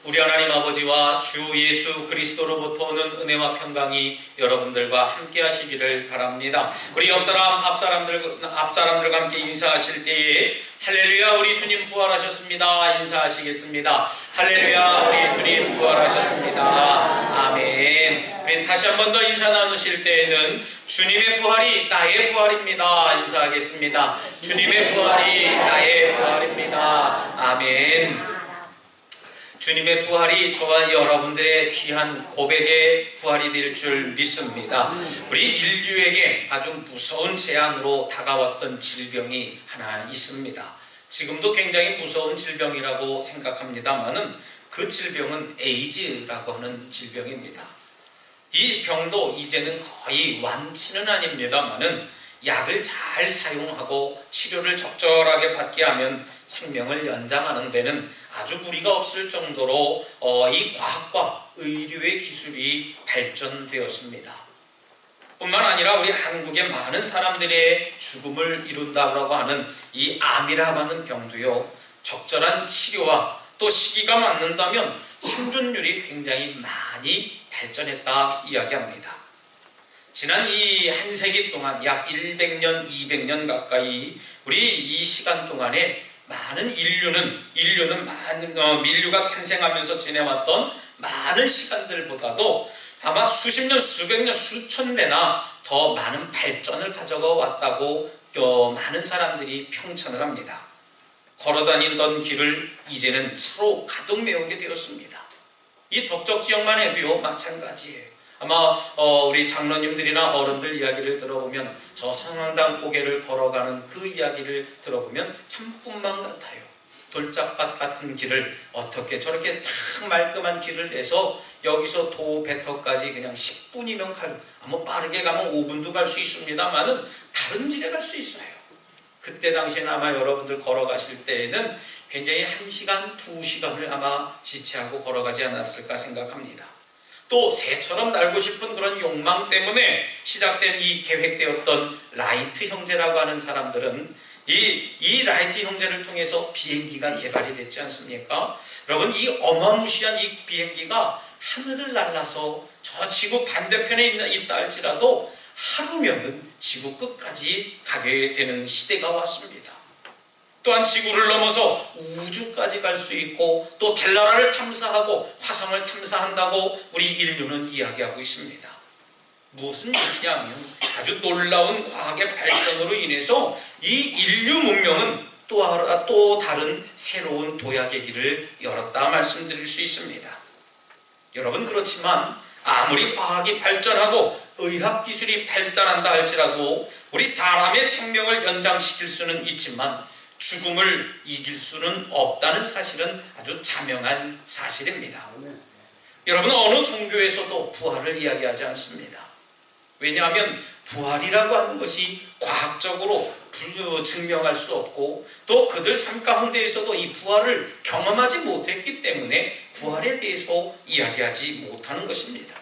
우리 하나님 아버지와 주 예수 그리스도로부터 오는 은혜와 평강이 여러분들과 함께 하시기를 바랍니다. 우리 옆사람, 앞사람들과 함께 인사하실 때에 할렐루야 우리 주님 부활하셨습니다 인사하시겠습니다. 할렐루야 우리 주님 부활하셨습니다. 아멘. 우리 다시 한 번 더 인사 나누실 때에는 주님의 부활이 나의 부활입니다 인사하겠습니다. 주님의 부활이 나의 부활입니다. 아멘. 주님의 부활이 저와 여러분들의 귀한 고백의 부활이 될 줄 믿습니다. 우리 인류에게 아주 무서운 재앙으로 다가왔던 질병이 하나 있습니다. 지금도 굉장히 무서운 질병이라고 생각합니다만은 그 질병은 에이즈라고 하는 질병입니다. 이 병도 이제는 거의 완치는 아닙니다만은 약을 잘 사용하고 치료를 적절하게 받게 하면 생명을 연장하는 데는 아주 무리가 없을 정도로 이 과학과 의료의 기술이 발전되었습니다. 뿐만 아니라 우리 한국의 많은 사람들의 죽음을 이룬다고 하는 이 암이라고 하는 병도요, 적절한 치료와 또 시기가 맞는다면 생존율이 굉장히 많이 발전했다 이야기합니다. 지난 이 한 세기 동안 약 100년, 200년 가까이 우리 이 시간 동안에 많은 인류는 많은 민류가 탄생하면서 지내왔던 많은 시간들보다도 아마 수십 년, 수백 년, 수천 배나 더 많은 발전을 가져가 왔다고 많은 사람들이 평천을 합니다. 걸어다니던 길을 이제는 서로 가득 메우게 되었습니다. 이 덕적 지역만 해도요 마찬가지예요. 아마 우리 장로님들이나 어른들 이야기를 들어보면 저 성황당 고개를 걸어가는 그 이야기를 들어보면 참 꿈만 같아요. 돌짝밭 같은 길을 어떻게 저렇게 참 말끔한 길을 내서 여기서 도배터까지 그냥 10분이면 아마 빠르게 가면 5분도 갈 수 있습니다만은 다른 길에 갈 수 있어요. 그때 당시에는 아마 여러분들 걸어가실 때에는 굉장히 1시간, 2시간을 아마 지체하고 걸어가지 않았을까 생각합니다. 또 새처럼 날고 싶은 그런 욕망 때문에 시작된 이 계획되었던 라이트 형제라고 하는 사람들은 이 라이트 형제를 통해서 비행기가 개발이 됐지 않습니까? 여러분 이 어마무시한 이 비행기가 하늘을 날아서 저 지구 반대편에 있다 할지라도 하루면은 지구 끝까지 가게 되는 시대가 왔습니다. 또한 지구를 넘어서 우주까지 갈 수 있고 또 달나라를 탐사하고 화성을 탐사한다고 우리 인류는 이야기하고 있습니다. 무슨 얘기냐면 아주 놀라운 과학의 발전으로 인해서 이 인류 문명은 또 다른 새로운 도약의 길을 열었다 말씀드릴 수 있습니다. 여러분 그렇지만 아무리 과학이 발전하고 의학기술이 발달한다 할지라도 우리 사람의 생명을 연장시킬 수는 있지만 죽음을 이길 수는 없다는 사실은 아주 자명한 사실입니다. 여러분 어느 종교에서도 부활을 이야기하지 않습니다. 왜냐하면 부활이라고 하는 것이 과학적으로 증명할 수 없고 또 그들 삶 가운데에서도 이 부활을 경험하지 못했기 때문에 부활에 대해서 이야기하지 못하는 것입니다.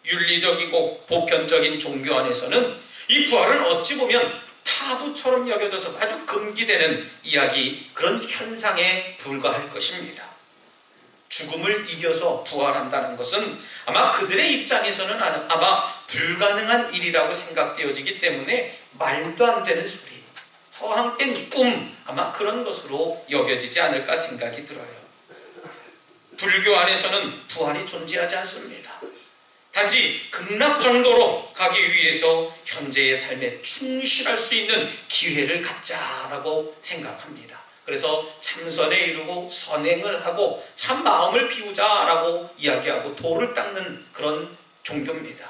윤리적이고 보편적인 종교 안에서는 이 부활은 어찌 보면 타부처럼 여겨져서 아주 금기되는 이야기, 그런 현상에 불과할 것입니다. 죽음을 이겨서 부활한다는 것은 아마 그들의 입장에서는 아마 불가능한 일이라고 생각되어지기 때문에 말도 안 되는 소리, 허황된 꿈, 아마 그런 것으로 여겨지지 않을까 생각이 들어요. 불교 안에서는 부활이 존재하지 않습니다. 단지 극락 정도로 가기 위해서 현재의 삶에 충실할 수 있는 기회를 갖자라고 생각합니다. 그래서 참선에 이르고 선행을 하고 참 마음을 비우자라고 이야기하고 도를 닦는 그런 종교입니다.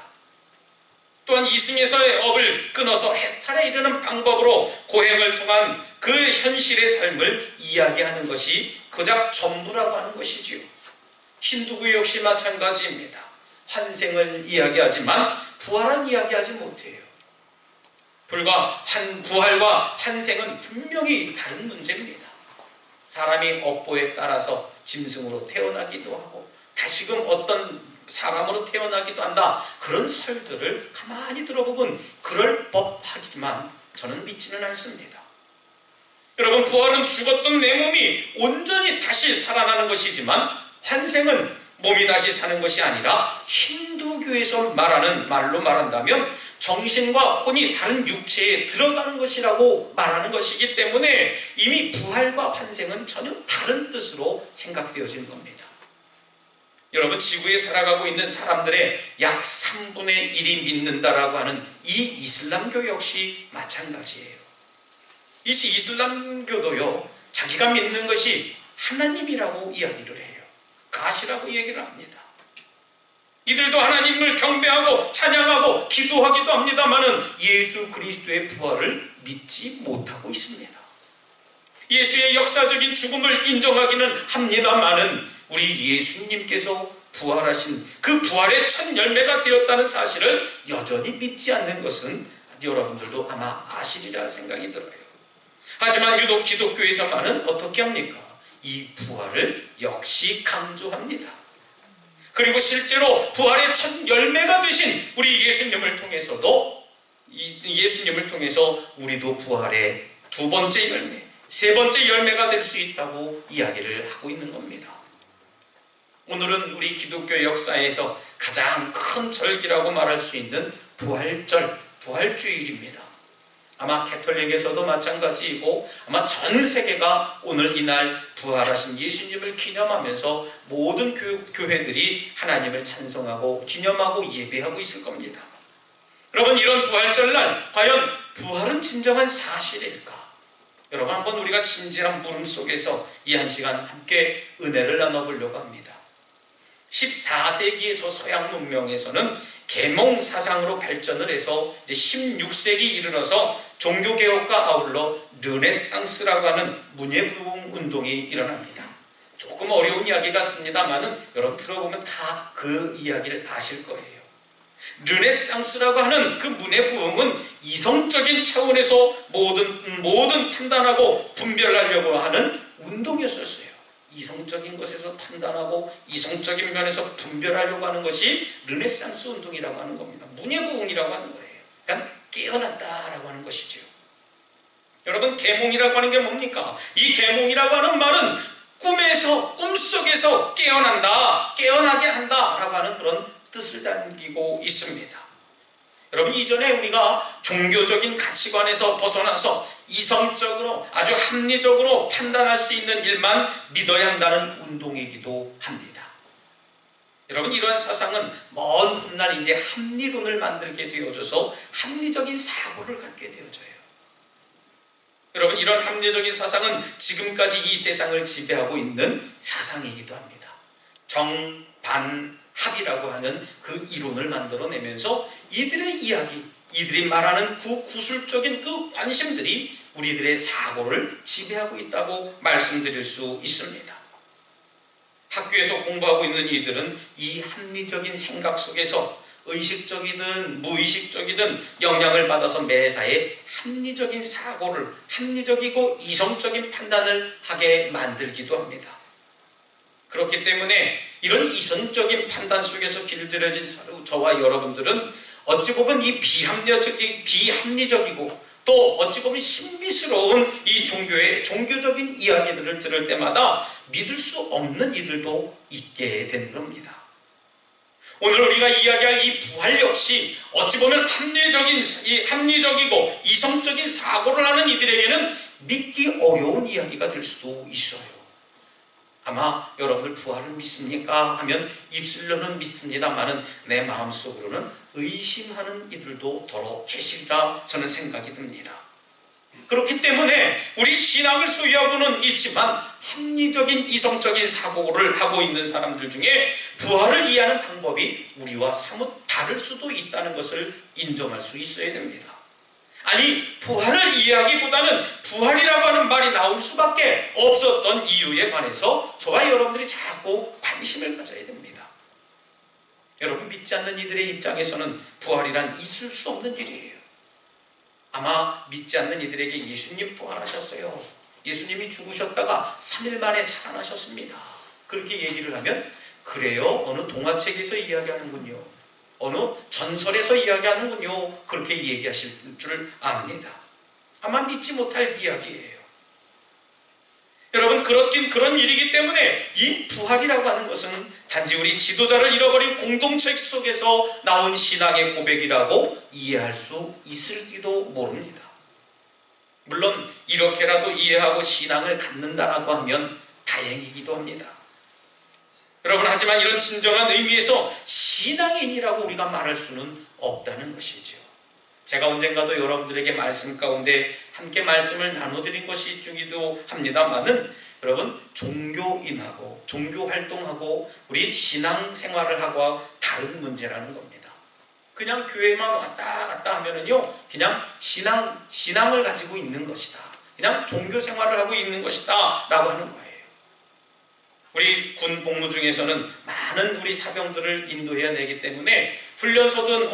또한 이승에서의 업을 끊어서 해탈에 이르는 방법으로 고행을 통한 그 현실의 삶을 이야기하는 것이 고작 전부라고 하는 것이지요. 힌두교 역시 마찬가지입니다. 환생을 이야기하지만 부활은 이야기하지 못해요. 부활과 환생은 분명히 다른 문제입니다. 사람이 업보에 따라서 짐승으로 태어나기도 하고 다시금 어떤 사람으로 태어나기도 한다. 그런 설들을 가만히 들어보면 그럴 법하지만 저는 믿지는 않습니다. 여러분 부활은 죽었던 내 몸이 온전히 다시 살아나는 것이지만 환생은 몸이 다시 사는 것이 아니라 힌두교에서 말하는 말로 말한다면 정신과 혼이 다른 육체에 들어가는 것이라고 말하는 것이기 때문에 이미 부활과 환생은 전혀 다른 뜻으로 생각되어진 겁니다. 여러분, 지구에 살아가고 있는 사람들의 약 3분의 1이 믿는다라고 하는 이 이슬람교 역시 마찬가지예요. 이 이슬람교도요, 자기가 믿는 것이 하나님이라고 이야기를 해요. 가시라고 얘기를 합니다. 이들도 하나님을 경배하고 찬양하고 기도하기도 합니다마는 예수 그리스도의 부활을 믿지 못하고 있습니다. 예수의 역사적인 죽음을 인정하기는 합니다마는 우리 예수님께서 부활하신 그 부활의 첫 열매가 되었다는 사실을 여전히 믿지 않는 것은 여러분들도 아마 아시리라 생각이 들어요. 하지만 유독 기독교에서만은 어떻게 합니까? 이 부활을 역시 강조합니다. 그리고 실제로 부활의 첫 열매가 되신 우리 예수님을 통해서도 예수님을 통해서 우리도 부활의 두 번째 열매, 세 번째 열매가 될 수 있다고 이야기를 하고 있는 겁니다. 오늘은 우리 기독교 역사에서 가장 큰 절기라고 말할 수 있는 부활절, 부활주일입니다. 아마 캐톨릭에서도 마찬가지이고 아마 전 세계가 오늘 이날 부활하신 예수님을 기념하면서 모든 교회들이 하나님을 찬송하고 기념하고 예배하고 있을 겁니다. 여러분, 이런 부활절날 과연 부활은 진정한 사실일까? 여러분, 한번 우리가 진지한 물음 속에서 이 한 시간 함께 은혜를 나눠보려고 합니다. 14세기의 저 서양 문명에서는 계몽 사상으로 발전을 해서 이제 16세기 이르러서 종교개혁과 아울러 르네상스라고 하는 문예부흥 운동이 일어납니다. 조금 어려운 이야기 같습니다만은 여러분 들어보면 다 그 이야기를 아실 거예요. 르네상스라고 하는 그 문예부흥은 이성적인 차원에서 모든 판단하고 분별하려고 하는 운동이었었어요. 이성적인 것에서 판단하고 이성적인 면에서 분별하려고 하는 것이 르네상스 운동이라고 하는 겁니다. 문예부흥이라고 하는 거예요. 그러니까 깨어났다라고 하는 것이죠. 여러분, 계몽이라고 하는 게 뭡니까? 이 계몽이라고 하는 말은 꿈속에서 깨어난다, 깨어나게 한다라고 하는 그런 뜻을 담기고 있습니다. 여러분, 이전에 우리가 종교적인 가치관에서 벗어나서 이성적으로 아주 합리적으로 판단할 수 있는 일만 믿어야 한다는 운동이기도 합니다. 여러분, 이러한 사상은 먼 훗날 이제 합리론을 만들게 되어져서 합리적인 사고를 갖게 되어져요. 여러분, 이런 합리적인 사상은 지금까지 이 세상을 지배하고 있는 사상이기도 합니다. 정반합이라고 하는 그 이론을 만들어내면서 이들의 이야기, 이들이 말하는 그 구술적인 그 관심들이 우리들의 사고를 지배하고 있다고 말씀드릴 수 있습니다. 학교에서 공부하고 있는 이들은 이 합리적인 생각 속에서 의식적이든 무의식적이든 영향을 받아서 매사에 합리적인 사고를, 합리적이고 이성적인 판단을 하게 만들기도 합니다. 그렇기 때문에 이런 이성적인 판단 속에서 길들여진 저와 여러분들은 어찌 보면 이 비합리적이고 또 어찌 보면 신비스러운 이 종교적인 이야기들을 들을 때마다 믿을 수 없는 이들도 있게 되는 겁니다. 오늘 우리가 이야기할 이 부활 역시 어찌 보면 합리적이고 이성적인 사고를 하는 이들에게는 믿기 어려운 이야기가 될 수도 있어요. 아마 여러분들 부활을 믿습니까? 하면 입술로는 믿습니다만은 내 마음속으로는 의심하는 이들도 더러 계시리라 저는 생각이 듭니다. 그렇기 때문에 우리 신앙을 소유하고는 있지만 합리적인 이성적인 사고를 하고 있는 사람들 중에 부활을 이해하는 방법이 우리와 사뭇 다를 수도 있다는 것을 인정할 수 있어야 됩니다. 아니, 부활을 이해하기보다는 부활이라고 하는 말이 나올 수밖에 없었던 이유에 관해서 저와 여러분들이 자꾸 관심을 가져야 됩니다. 여러분, 믿지 않는 이들의 입장에서는 부활이란 있을 수 없는 일이에요. 아마 믿지 않는 이들에게 예수님 부활하셨어요, 예수님이 죽으셨다가 3일 만에 살아나셨습니다, 그렇게 얘기를 하면 그래요? 어느 동화책에서 이야기하는군요, 어느 전설에서 이야기하는군요, 그렇게 얘기하실 줄 압니다. 아마 믿지 못할 이야기예요. 여러분, 그런 일이기 때문에 이 부활이라고 하는 것은 단지 우리 지도자를 잃어버린 공동체 속에서 나온 신앙의 고백이라고 이해할 수 있을지도 모릅니다. 물론 이렇게라도 이해하고 신앙을 갖는다라고 하면 다행이기도 합니다. 여러분, 하지만 이런 진정한 의미에서 신앙인이라고 우리가 말할 수는 없다는 것이죠. 제가 언젠가도 여러분들에게 말씀 가운데 함께 말씀을 나눠드린 것이 있기도 합니다만은, 여러분, 종교인하고 종교활동하고 우리 신앙생활을 하고 다른 문제라는 겁니다. 그냥 교회만 왔다 갔다 하면은요, 그냥 신앙을 가지고 있는 것이다, 그냥 종교생활을 하고 있는 것이다 라고 하는 거예요. 우리 군 복무 중에서는 많은 우리 사병들을 인도해야 되기 때문에 훈련소든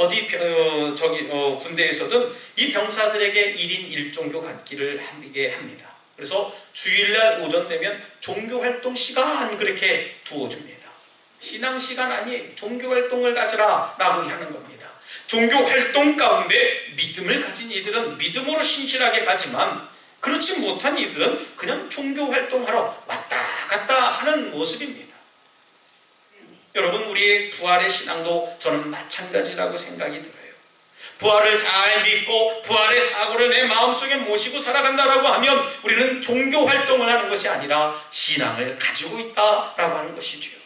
군대에서든 이 병사들에게 1인 1종교 갖기를 하게 합니다. 그래서 주일날 오전 되면 종교활동 시간 그렇게 두어줍니다. 신앙 시간 아니에요. 종교활동을 가지라 라고 하는 겁니다. 종교활동 가운데 믿음을 가진 이들은 믿음으로 신실하게 가지만, 그렇지 못한 이들은 그냥 종교활동하러 왔다 갔다 하는 모습입니다. 여러분, 우리의 부활의 신앙도 저는 마찬가지라고 생각이 들어요. 부활을 잘 믿고 부활의 사고를 내 마음속에 모시고 살아간다라고 하면 우리는 종교활동을 하는 것이 아니라 신앙을 가지고 있다라고 하는 것이죠.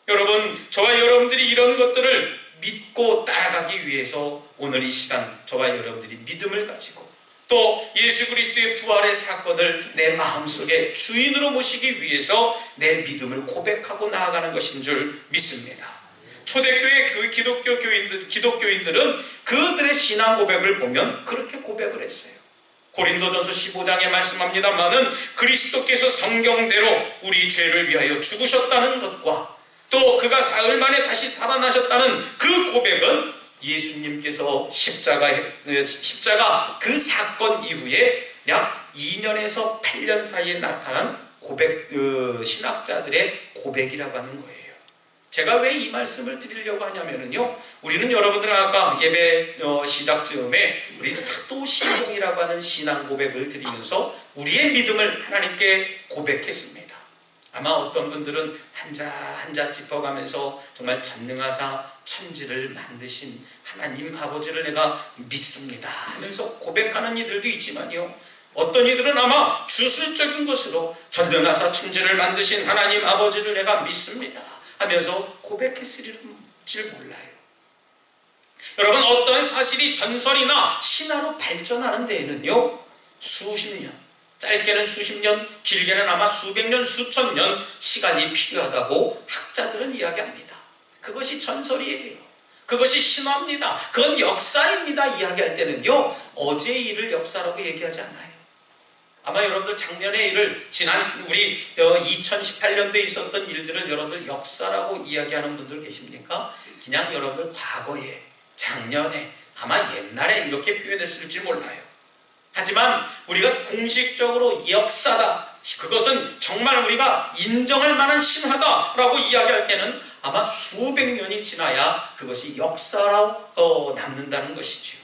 여러분, 저와 여러분들이 이런 것들을 믿고 따라가기 위해서 오늘 이 시간 저와 여러분들이 믿음을 가지고 또 예수 그리스도의 부활의 사건을 내 마음속에 주인으로 모시기 위해서 내 믿음을 고백하고 나아가는 것인 줄 믿습니다. 초대교회 기독교인들은 그들의 신앙 고백을 보면 그렇게 고백을 했어요. 고린도전서 15장에 말씀합니다마는 그리스도께서 성경대로 우리 죄를 위하여 죽으셨다는 것과 또 그가 사흘 만에 다시 살아나셨다는 그 고백은 예수님께서 십자가 그 사건 이후에 약 2년에서 8년 사이에 나타난 신학자들의 고백이라고 하는 거예요. 제가 왜 이 말씀을 드리려고 하냐면요, 우리는 여러분들 아까 예배 시작 즈음에 우리 사도신경이라고 하는 신앙 고백을 드리면서 우리의 믿음을 하나님께 고백했습니다. 아마 어떤 분들은 한자 짚어가면서 정말 전능하사 천지를 만드신 하나님 아버지를 내가 믿습니다 하면서 고백하는 이들도 있지만요, 어떤 이들은 아마 주술적인 것으로 전능하사 천지를 만드신 하나님 아버지를 내가 믿습니다 하면서 고백했을지 몰라요. 여러분, 어떤 사실이 전설이나 신화로 발전하는 데에는요, 수십 년, 짧게는 수십 년, 길게는 아마 수백 년, 수천 년 시간이 필요하다고 학자들은 이야기합니다. 그것이 전설이에요. 그것이 신화입니다. 그건 역사입니다. 이야기할 때는요, 어제의 일을 역사라고 얘기하지 않아요. 아마 여러분들 작년의 일을, 지난 우리 2018년도에 있었던 일들을 여러분들 역사라고 이야기하는 분들 계십니까? 그냥 여러분들 과거에, 작년에, 아마 옛날에 이렇게 표현했을지 몰라요. 하지만 우리가 공식적으로 역사다, 그것은 정말 우리가 인정할 만한 신화다라고 이야기할 때는 아마 수백 년이 지나야 그것이 역사로 남는다는 것이죠.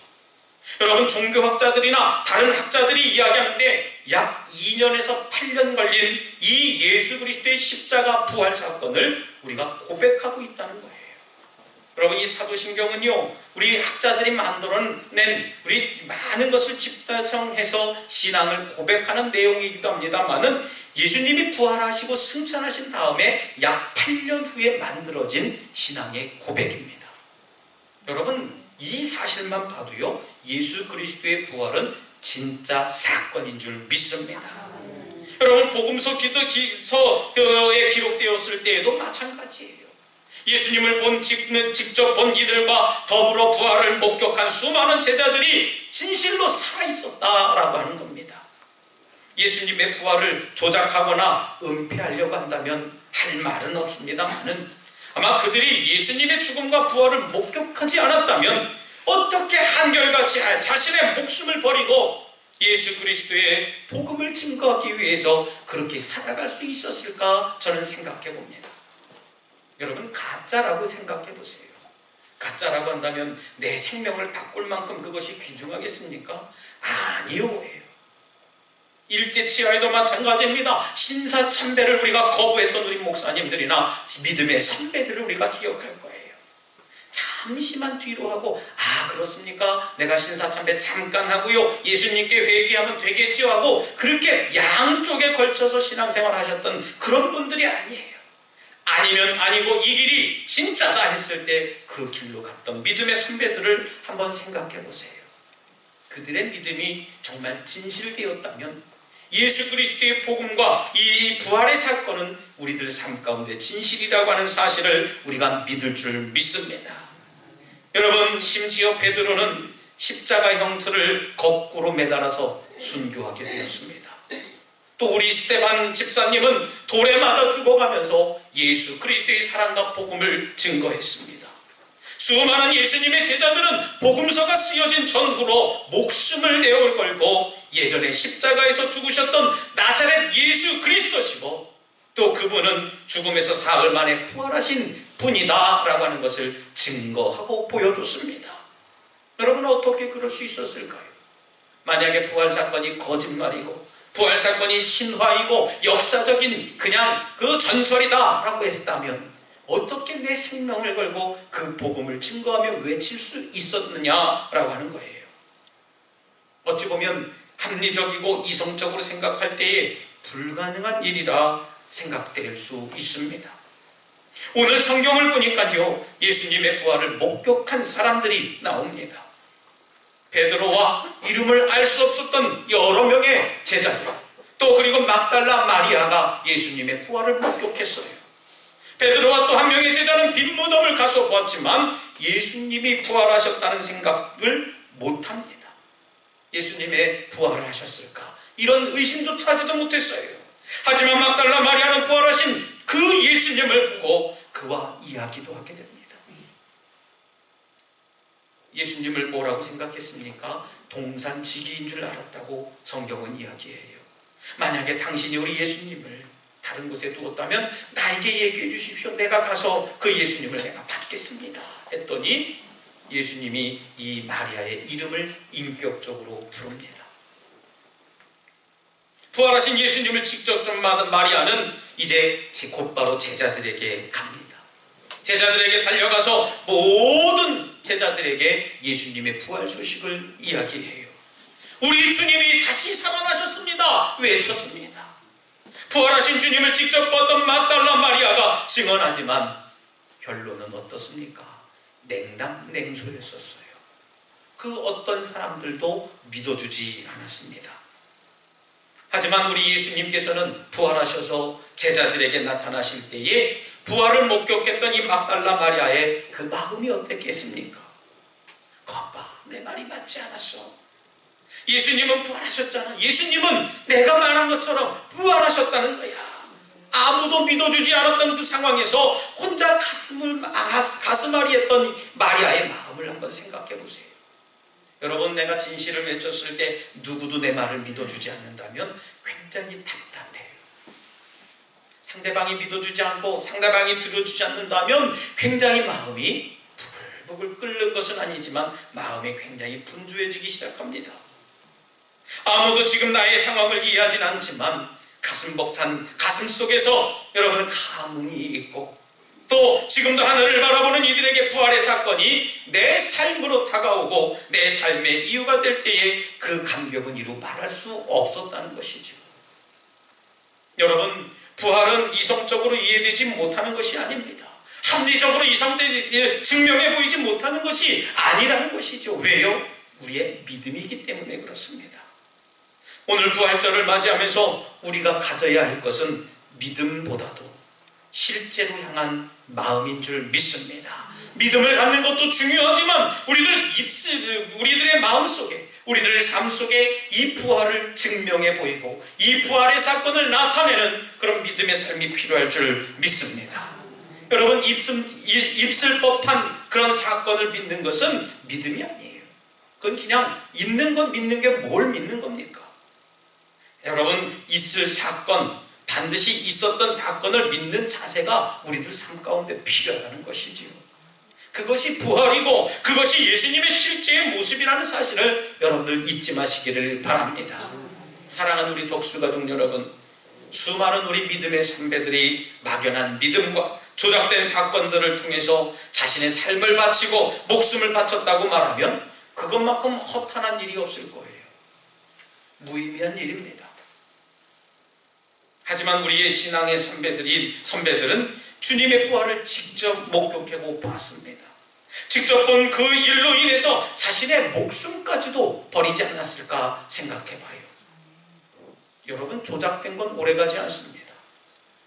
여러분, 종교학자들이나 다른 학자들이 이야기하는데 약 2년에서 8년 걸린 이 예수 그리스도의 십자가 부활 사건을 우리가 고백하고 있다는 거예요. 여러분, 이 사도신경은요, 우리 학자들이 만들어낸 우리 많은 것을 집다성해서 신앙을 고백하는 내용이기도 합니다만은 예수님이 부활하시고 승천하신 다음에 약 8년 후에 만들어진 신앙의 고백입니다. 여러분, 이 사실만 봐도요, 예수 그리스도의 부활은 진짜 사건인 줄 믿습니다. 여러분, 복음서 기도서에 기록되었을 때에도 마찬가지예요. 예수님을 직접 본 이들과 더불어 부활을 목격한 수많은 제자들이 진실로 살아있었다라고 하는 겁니다. 예수님의 부활을 조작하거나 은폐하려고 한다면 할 말은 없습니다만은, 아마 그들이 예수님의 죽음과 부활을 목격하지 않았다면 어떻게 한결같이 자신의 목숨을 버리고 예수 그리스도의 복음을 증거하기 위해서 그렇게 살아갈 수 있었을까 저는 생각해 봅니다. 여러분, 가짜라고 생각해 보세요. 가짜라고 한다면 내 생명을 바꿀 만큼 그것이 귀중하겠습니까? 아니요. 일제치하에도 마찬가지입니다. 신사참배를 우리가 거부했던 우리 목사님들이나 믿음의 선배들을 우리가 기억할 거예요. 잠시만 뒤로 하고, 아 그렇습니까? 내가 신사참배 잠깐 하고요, 예수님께 회개하면 되겠지요 하고 그렇게 양쪽에 걸쳐서 신앙생활 하셨던 그런 분들이 아니에요. 아니면 아니고 이 길이 진짜다 했을 때 그 길로 갔던 믿음의 선배들을 한번 생각해 보세요. 그들의 믿음이 정말 진실되었다면 예수 그리스도의 복음과 이 부활의 사건은 우리들 삶 가운데 진실이라고 하는 사실을 우리가 믿을 줄 믿습니다. 여러분, 심지어 베드로는 십자가 형틀을 거꾸로 매달아서 순교하게 되었습니다. 또 우리 스데반 집사님은 돌에 맞아 죽어가면서 예수 그리스도의 사랑과 복음을 증거했습니다. 수많은 예수님의 제자들은 복음서가 쓰여진 전후로 목숨을 내어 걸고 예전에 십자가에서 죽으셨던 나사렛 예수 그리스도시고, 또 그분은 죽음에서 사흘 만에 부활하신 분이다 라고 하는 것을 증거하고 보여줬습니다. 여러분은 어떻게 그럴 수 있었을까요? 만약에 부활 사건이 거짓말이고 부활 사건이 신화이고 역사적인 그냥 그 전설이다 라고 했다면 어떻게 내 생명을 걸고 그 복음을 증거하며 외칠 수 있었느냐라고 하는 거예요. 어찌 보면 합리적이고 이성적으로 생각할 때에 불가능한 일이라 생각될 수 있습니다. 오늘 성경을 보니까요, 예수님의 부활을 목격한 사람들이 나옵니다. 베드로와 이름을 알 수 없었던 여러 명의 제자들, 또 그리고 막달라 마리아가 예수님의 부활을 목격했어요. 베드로와 또 한 명의 제자는 빈 무덤을 가서 보았지만 예수님이 부활하셨다는 생각을 못합니다. 예수님의 부활을 하셨을까? 이런 의심조차 하지도 못했어요. 하지만 막달라 마리아는 부활하신 그 예수님을 보고 그와 이야기도 하게 됩니다. 예수님을 뭐라고 생각했습니까? 동산지기인 줄 알았다고 성경은 이야기해요. 만약에 당신이 우리 예수님을 다른 곳에 두었다면 나에게 얘기해 주십시오. 내가 가서 그 예수님을 내가 받겠습니다 했더니 예수님이 이 마리아의 이름을 인격적으로 부릅니다. 부활하신 예수님을 직접 좀 받은 마리아는 이제 곧바로 제자들에게 갑니다. 제자들에게 달려가서 모든 제자들에게 예수님의 부활 소식을 이야기해요. 우리 주님이 다시 살아나셨습니다 외쳤습니다. 부활하신 주님을 직접 봤던 막달라 마리아가 증언하지만 결론은 어떻습니까? 냉담냉소였었어요. 그 어떤 사람들도 믿어주지 않았습니다. 하지만 우리 예수님께서는 부활하셔서 제자들에게 나타나실 때에 부활을 목격했던 이 막달라 마리아의 그 마음이 어땠겠습니까? 거봐, 내 말이 맞지 않았어. 예수님은 부활하셨잖아. 예수님은 내가 말한 것처럼 부활하셨다는 거야. 아무도 믿어주지 않았던 그 상황에서 혼자 가슴앓이 했던 마리아의 마음을 한번 생각해 보세요. 여러분, 내가 진실을 외쳤을 때 누구도 내 말을 믿어주지 않는다면 굉장히 답답해요. 상대방이 믿어주지 않고 상대방이 들어주지 않는다면 굉장히 마음이 부글부글 끓는 것은 아니지만 마음이 굉장히 분주해지기 시작합니다. 아무도 지금 나의 상황을 이해하진 않지만 가슴 벅찬 가슴 속에서 여러분은 감흥이 있고, 또 지금도 하늘을 바라보는 이들에게 부활의 사건이 내 삶으로 다가오고 내 삶의 이유가 될 때에 그 감격은 이루 말할 수 없었다는 것이죠. 여러분, 부활은 이성적으로 이해되지 못하는 것이 아닙니다. 합리적으로 이성되게 증명해 보이지 못하는 것이 아니라는 것이죠. 왜요? 우리의 믿음이기 때문에 그렇습니다. 오늘 부활절을 맞이하면서 우리가 가져야 할 것은 믿음보다도 실제로 향한 마음인 줄 믿습니다. 믿음을 갖는 것도 중요하지만 우리들의 마음속에, 우리들의 삶 속에 이 부활을 증명해 보이고 이 부활의 사건을 나타내는 그런 믿음의 삶이 필요할 줄 믿습니다. 여러분, 입술 법한 그런 사건을 믿는 것은 믿음이 아니에요. 그건 그냥 있는 것 믿는 게 뭘 믿는 겁니까? 여러분, 있을 사건, 반드시 있었던 사건을 믿는 자세가 우리들 삶 가운데 필요하다는 것이지요. 그것이 부활이고 그것이 예수님의 실제의 모습이라는 사실을 여러분들 잊지 마시기를 바랍니다. 사랑하는 우리 독수가족 여러분, 수많은 우리 믿음의 선배들이 막연한 믿음과 조작된 사건들을 통해서 자신의 삶을 바치고 목숨을 바쳤다고 말하면 그것만큼 허탄한 일이 없을 거예요. 무의미한 일입니다. 하지만 우리의 신앙의 선배들은 주님의 부활을 직접 목격하고 봤습니다. 직접 본 그 일로 인해서 자신의 목숨까지도 버리지 않았을까 생각해봐요. 여러분, 조작된 건 오래가지 않습니다.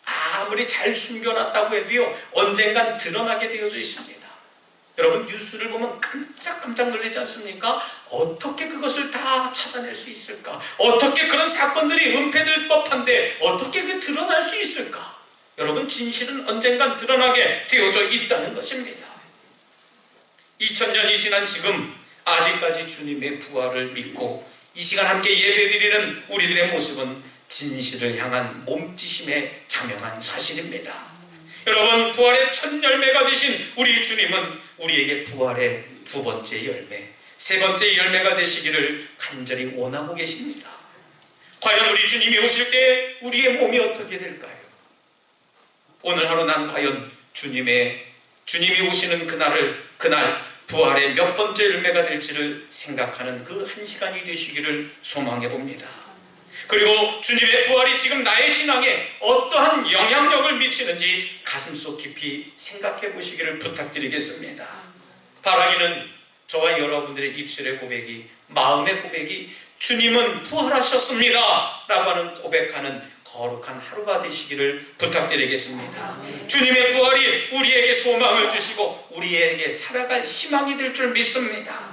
아무리 잘 숨겨놨다고 해도요, 언젠간 드러나게 되어져 있습니다. 여러분, 뉴스를 보면 깜짝깜짝 놀라지 않습니까? 어떻게 그것을 다 찾아낼 수 있을까? 어떻게 그런 사건들이 은폐될 법한데 어떻게 그게 드러날 수 있을까? 여러분, 진실은 언젠간 드러나게 되어져 있다는 것입니다. 2000년이 지난 지금 아직까지 주님의 부활을 믿고 이 시간 함께 예배드리는 우리들의 모습은 진실을 향한 몸짓임에 자명한 사실입니다. 여러분, 부활의 첫 열매가 되신 우리 주님은 우리에게 부활의 두 번째 열매, 세 번째 열매가 되시기를 간절히 원하고 계십니다. 과연 우리 주님이 오실 때 우리의 몸이 어떻게 될까요? 오늘 하루 난 과연 주님이 오시는 그날 부활의 몇 번째 열매가 될지를 생각하는 그 한 시간이 되시기를 소망해 봅니다. 그리고 주님의 부활이 지금 나의 신앙에 어떠한 영향력을 미치는지 가슴속 깊이 생각해 보시기를 부탁드리겠습니다. 바라기는 저와 여러분들의 입술의 고백이, 마음의 고백이 주님은 부활하셨습니다 라고 하는 고백하는 거룩한 하루가 되시기를 부탁드리겠습니다. 주님의 부활이 우리에게 소망을 주시고 우리에게 살아갈 희망이 될 줄 믿습니다.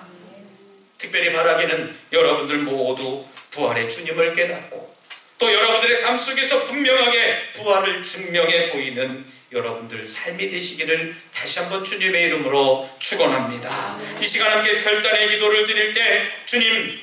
특별히 바라기는 여러분들 모두 부활의 주님을 깨닫고 또 여러분들의 삶 속에서 분명하게 부활을 증명해 보이는 여러분들 삶이 되시기를 다시 한번 주님의 이름으로 축원합니다. 이 시간 함께 결단의 기도를 드릴 때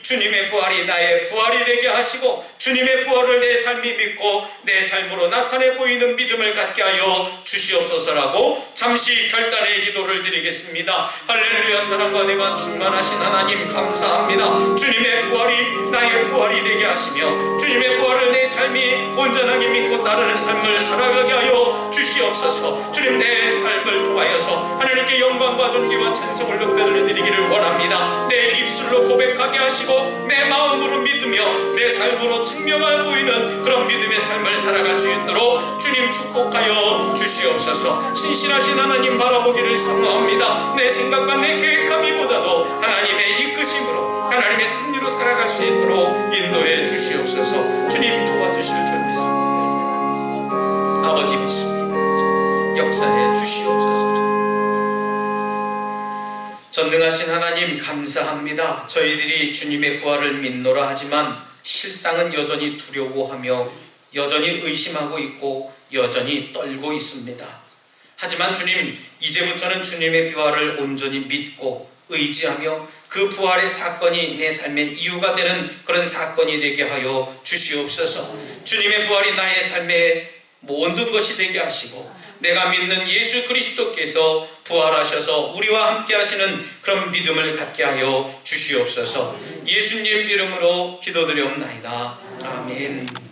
주님의 부활이 나의 부활이 되게 하시고 주님의 부활을 내 삶이 믿고 내 삶으로 나타내 보이는 믿음을 갖게 하여 주시옵소서라고 잠시 결단의 기도를 드리겠습니다. 할렐루야. 사랑과 은혜가 충만하신 하나님 감사합니다. 주님의 부활이 나의 부활이 되게 하시며 주님의 부활을 내 삶이 온전하게 믿고 따르는 삶을 살아가게 하여 주시옵소서. 주님, 내 삶을 통하여서 하나님께 영광과 존귀와 찬송을 높여 드리기를 원합니다. 내 입술로 고백하게 하시고 내 마음으로 믿으며 내 삶으로 증명해 보이는 그런 믿음의 삶을 살아갈 수 있도록 주님 축복하여 주시옵소서. 신실하신 하나님 바라보기를 사모합니다. 내 생각과 내 계획함이보다도 하나님의 이끄심으로 하나님의 승리로 살아갈 수 있도록 인도해 주시옵소서. 주님 도와주실 줄 믿습니다. 아버지 믿습니다. 역사해 주시옵소서. 전능하신 하나님 감사합니다. 저희들이 주님의 부활을 믿노라 하지만 실상은 여전히 두려워하며 여전히 의심하고 있고 여전히 떨고 있습니다. 하지만 주님, 이제부터는 주님의 부활을 온전히 믿고 의지하며 그 부활의 사건이 내 삶의 이유가 되는 그런 사건이 되게 하여 주시옵소서. 주님의 부활이 나의 삶의 모든 것이 되게 하시고 내가 믿는 예수 그리스도께서 부활하셔서 우리와 함께 하시는 그런 믿음을 갖게 하여 주시옵소서. 예수님 이름으로 기도드리옵나이다. 아멘.